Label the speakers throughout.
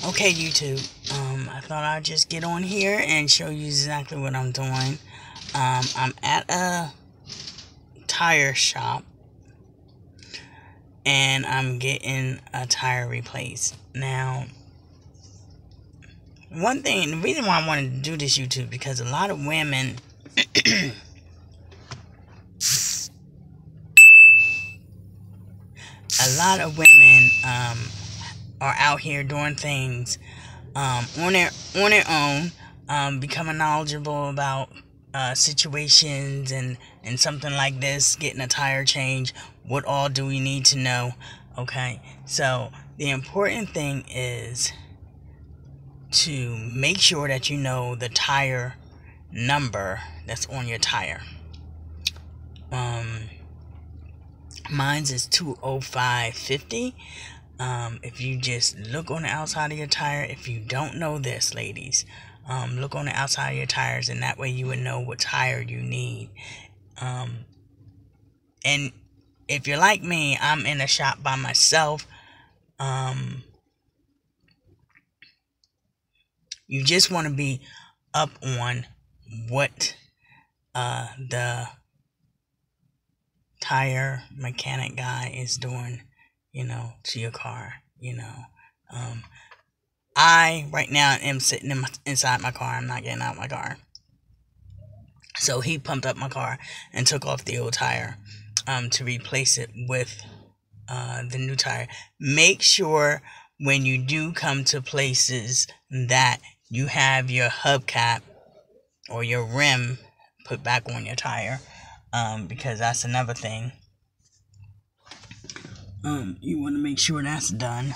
Speaker 1: Okay, YouTube. I thought I'd just get on here and show you exactly what I'm doing. I'm at a tire shop and I'm getting a tire replaced. Now, one thing, the reason why I wanted to do this YouTube, because a lot of women are out here doing things on their own, becoming knowledgeable about situations and something like this, getting a tire change. What all do we need to know? Okay, so the important thing is to make sure that you know the tire number that's on your tire. Mine's is 20550. If you just look on the outside of your tire, if you don't know this, ladies, look on the outside of your tires, and that way you would know what tire you need. And if you're like me, I'm in a shop by myself. You just want to be up on what the tire mechanic guy is doing, to your car. I right now am sitting inside my car. I'm not getting out of my car. So he pumped up my car and took off the old tire to replace it with the new tire. Make sure when you do come to places that you have your hubcap or your rim put back on your tire, because that's another thing. You want to make sure that's done.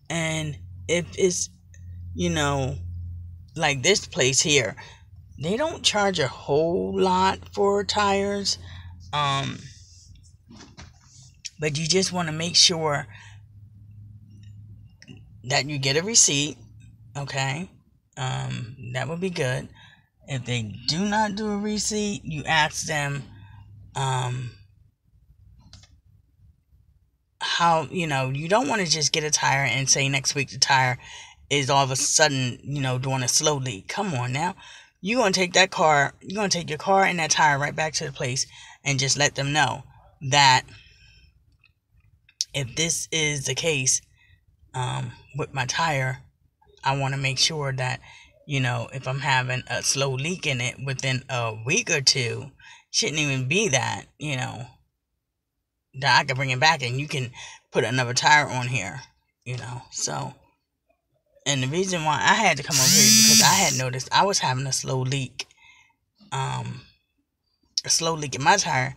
Speaker 1: And if it's, like this place here, they don't charge a whole lot for tires. But you just want to make sure that you get a receipt. Okay. That would be good. If they do not do a receipt, you ask them, how, you don't want to just get a tire and say next week the tire is all of a sudden, doing a slow leak. Come on now. You're going to take your car and that tire right back to the place and just let them know that if this is the case, with my tire, I want to make sure that, if I'm having a slow leak in it within a week or two, shouldn't even be that, that I can bring it back and you can put another tire on here, so. And the reason why I had to come over here is because I had noticed I was having a slow leak in my tire,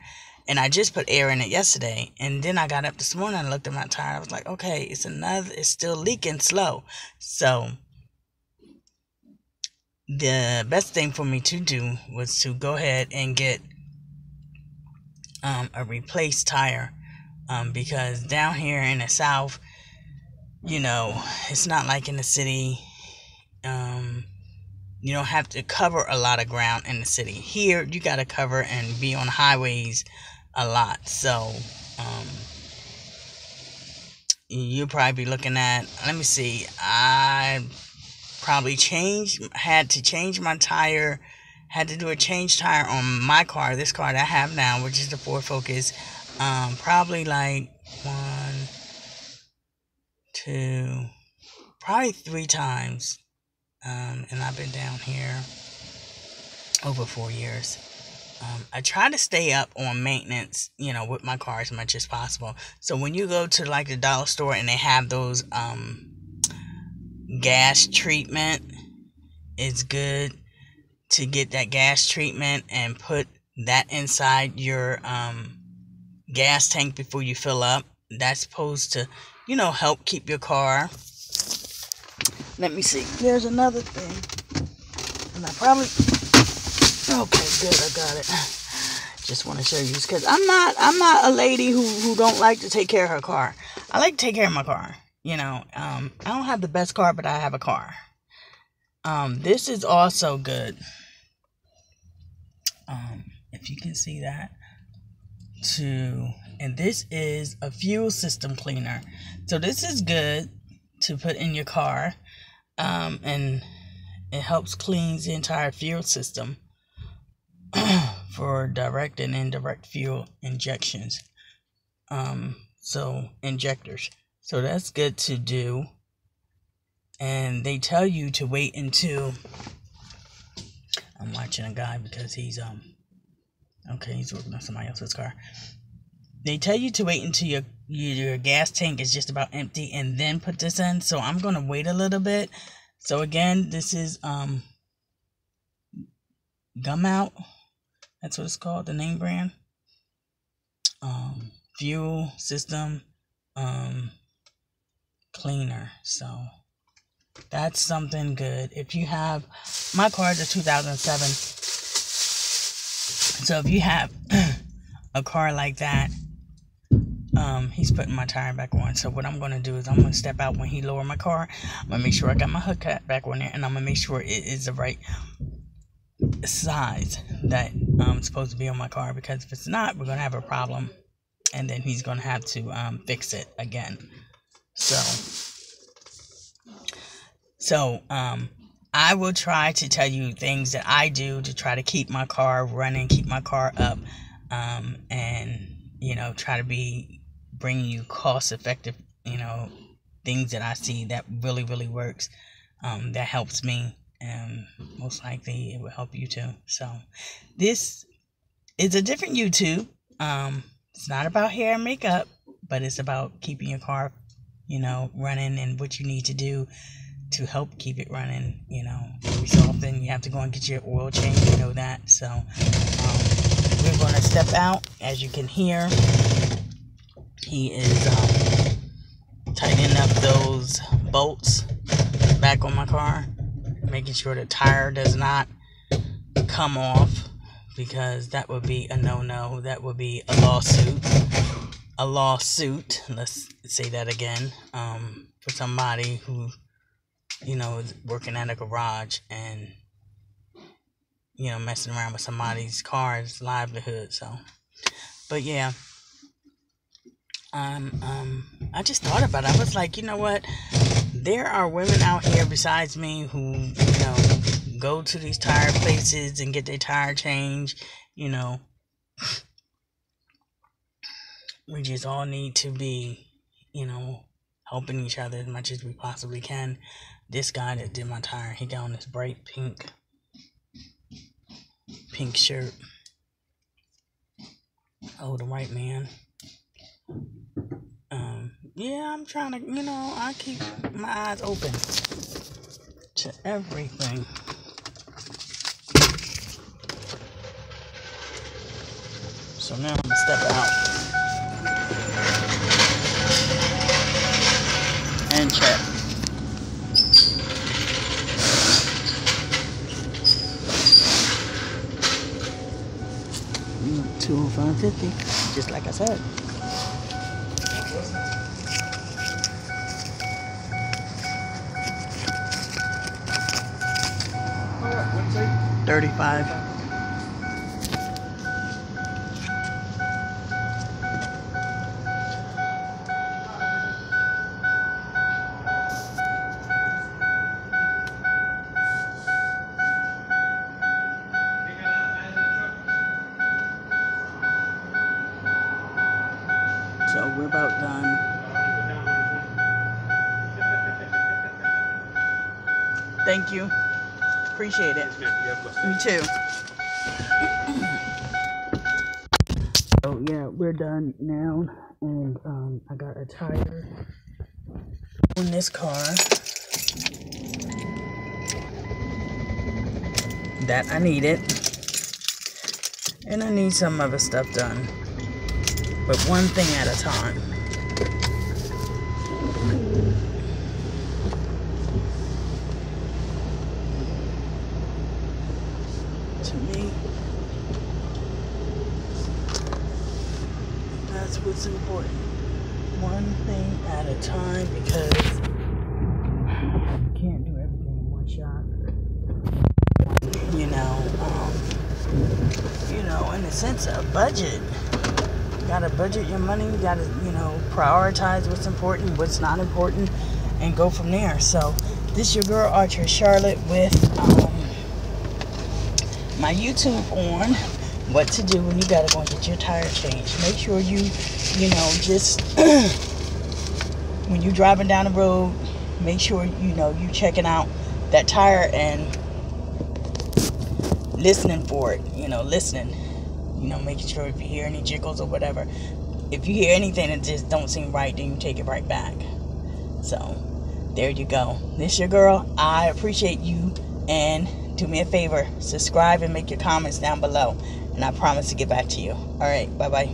Speaker 1: and I just put air in it yesterday, and then I got up this morning and looked at my tire. I was like, okay, it's still leaking slow. So the best thing for me to do was to go ahead and get a replaced tire, because down here in the South, it's not like in the city. You don't have to cover a lot of ground in the city. Here, you got to cover and be on highways a lot. So, you'll probably be looking at, let me see, I probably had to change my tire, had to do a change tire on my car, this car that I have now, which is the Ford Focus, probably like 1, 2, probably 3 times, and I've been down here over 4 years. I try to stay up on maintenance, with my car as much as possible. So when you go to like the dollar store and they have those gas treatment, it's good to get that gas treatment and put that inside your gas tank before you fill up. That's supposed to, help keep your car. Let me see. There's another thing. And I probably... Okay, good. I got it. Just want to show you, because I'm not a lady who don't like to take care of her car. I like to take care of my car. I don't have the best car, but I have a car. This is also good. If you can see that, to And this is a fuel system cleaner. So this is good to put in your car, and it helps clean the entire fuel system for direct and indirect fuel injections. So injectors. So that's good to do. And they tell you to wait until, I'm watching a guy because he's he's working on somebody else's car. They tell you to wait until your gas tank is just about empty and then put this in. So I'm going to wait a little bit. So again, this is Gumout. That's what it's called, the name brand. Fuel system cleaner. So that's something good. If you have, my car is a 2007. So if you have a car like that, he's putting my tire back on. So what I'm going to do is I'm going to step out when he lower my car. I'm going to make sure I got my hood cap back on there, and I'm going to make sure it is the right size that it's supposed to be on my car, because if it's not, we're going to have a problem, and then he's going to have to fix it again. So I will try to tell you things that I do to try to keep my car running, keep my car up, and try to bringing you cost effective things that I see that really works, that helps me, and most likely it will help you too. So this is a different YouTube. It's not about hair and makeup, but it's about keeping your car running, and what you need to do to help keep it running. Every so often you have to go and get your oil change, that. So we're going to step out. As you can hear, he is tightening up those bolts back on my car, making sure the tire does not come off, because that would be a no-no. That would be a lawsuit. Let's say that again, for somebody who is working at a garage and messing around with somebody's car's livelihood. So, but yeah, I just thought about it. I was like, you know what? There are women out here besides me who, go to these tire places and get their tire changed. We just all need to be, helping each other as much as we possibly can. This guy that did my tire, he got on this bright pink shirt. Oh, the white man. Yeah, I'm trying to, I keep my eyes open to everything. So now I'm gonna step out and check. $205.50, just like I said. 35. So we're about done. Thank you. Appreciate it. Me too. So yeah, we're done now, and I got a tire on this car that I needed, and I need some other stuff done, but one thing at a time. To me, that's what's important. One thing at a time, because you can't do everything in one shot. In the sense of budget, gotta budget your money. You gotta, you know, prioritize what's important, what's not important, and go from there. So this is your girl Archer Charlotte with my YouTube on what to do when you gotta go and get your tire changed. Make sure you know, just when you're driving down the road, make sure you know you checking out that tire and listening for it. You know, listening. You know, making sure if you hear any jiggles or whatever. If you hear anything that just don't seem right, then you take it right back. So there you go. This your girl. I appreciate you, and do me a favor, subscribe and make your comments down below, and I promise to get back to you. All right, bye bye.